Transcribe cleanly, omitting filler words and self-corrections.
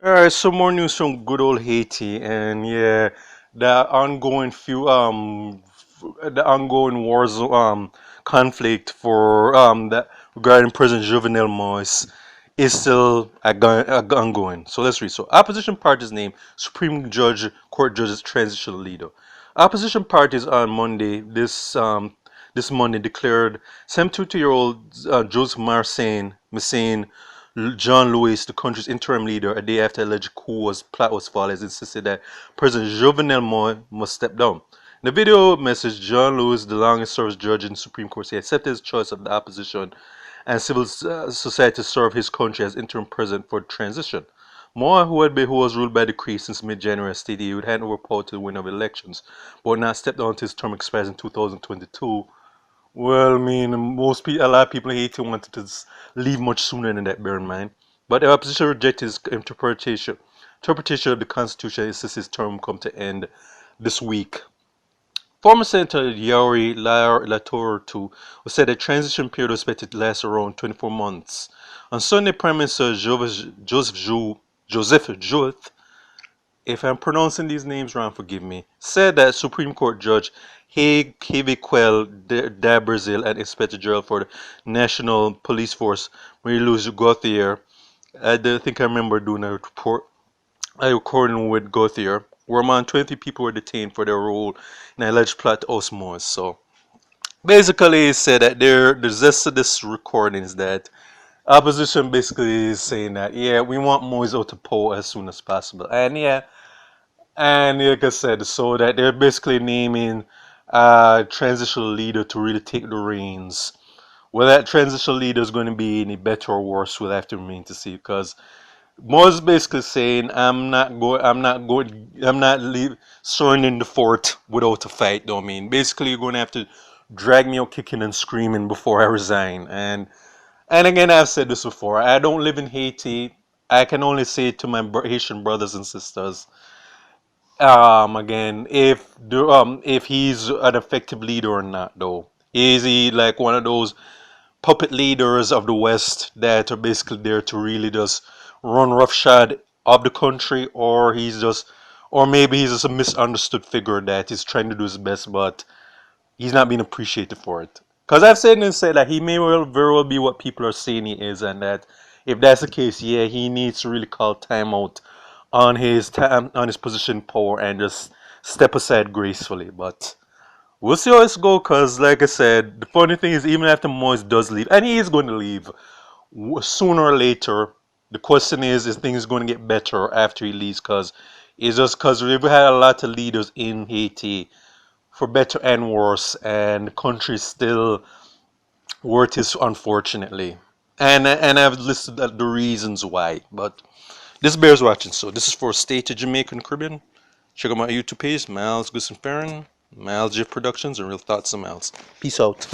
All right, some more news from good old Haiti, and yeah, the ongoing the ongoing conflict for that regarding President Juvenel Moise is still ongoing. So let's read. So opposition parties name Supreme Judge Court Judge's transitional leader. Opposition parties on Monday this Monday declared 72-year-old Joseph Marcin John Lewis, the country's interim leader, a day after alleged plot was foiled, has insisted that President Juvenel Moise must step down. In the video message, John Lewis, the longest-serving judge in the Supreme Court, said he accepted his choice of the opposition and civil society to serve his country as interim president for transition. Moore, who was ruled by decree since mid-January, stated he would hand over power to the winner of elections, but would not step down until his term expires in 2022. Well, I mean, a lot of people in Haiti wanted to leave much sooner than that, bear in mind. But the opposition rejected his interpretation of the Constitution and insisted his term come to end this week. Former Senator Yuri Latortu said the transition period was expected to last around 24 months. On Sunday, Prime Minister Joseph Jout, if I'm pronouncing these names wrong, forgive me, said that Supreme Court Judge Hebequel da Brazil and Inspector General for the National Police Force, Marie-Louise Gauthier, think I remember doing a recording with Gauthier, where among 20 people were detained for their role in an alleged plot to oust Moise. So basically, he said that there's this recordings that opposition basically is saying that, yeah, we want Moise out of power as soon as possible. And yeah, and like I said, so that they're basically naming a transitional leader to really take the reins. Whether that transitional leader is going to be any better or worse, we'll have to remain to see. Because Mo's basically saying, I'm not surrendering the fort without a fight. Though I mean, basically, you're going to have to drag me out kicking and screaming before I resign. And again, I've said this before. I don't live in Haiti. I can only say to my Haitian brothers and sisters, again, if he's an effective leader or not, though. Is he like one of those puppet leaders of the West that are basically there to really just run roughshod of the country, or maybe he's just a misunderstood figure that is trying to do his best, but he's not being appreciated for it. Because I've said and said that he may very well be what people are saying he is, and that if that's the case, yeah, he needs to really call timeout on his time on his position in power and just step aside gracefully. But we'll see how it's go. Cause like I said, the funny thing is, even after Moise does leave, and he is going to leave sooner or later, the question is things going to get better after he leaves? Cause it's just cause we've had a lot of leaders in Haiti, for better and worse, and the country is still where it is, unfortunately. And I've listed the reasons why, but this bears watching. So this is for State of Jamaican Caribbean. Check out my YouTube page, Miles Gusson Farron, Miles J Productions, and Real Thoughts of Miles. Peace out.